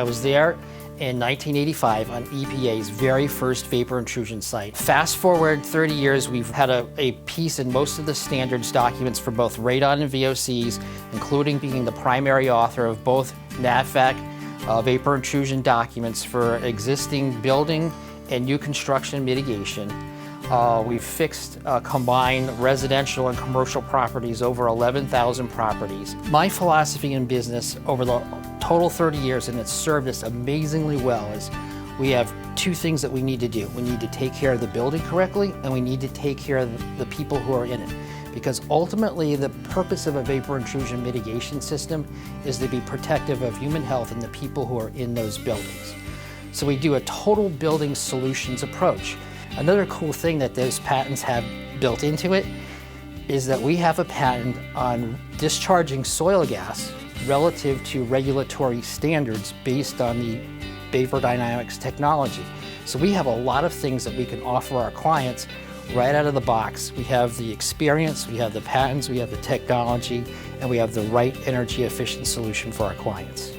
was there in 1985 on EPA's very first vapor intrusion site. Fast forward 30 years, we've had a piece in most of the standards documents for both radon and VOCs, including being the primary author of both NAVFAC vapor intrusion documents for existing building and new construction mitigation. We've fixed combined residential and commercial properties, over 11,000 properties. My philosophy in business over the total 30 years, and it's served us amazingly well, is we have two things that we need to do. We need to take care of the building correctly, and we need to take care of the people who are in it. Because ultimately, the purpose of a vapor intrusion mitigation system is to be protective of human health and the people who are in those buildings. So we do a total building solutions approach. Another cool thing that those patents have built into it is that we have a patent on discharging soil gas relative to regulatory standards based on the vapor dynamics technology. So we have a lot of things that we can offer our clients right out of the box. We have the experience, we have the patents, we have the technology, and we have the right energy efficient solution for our clients.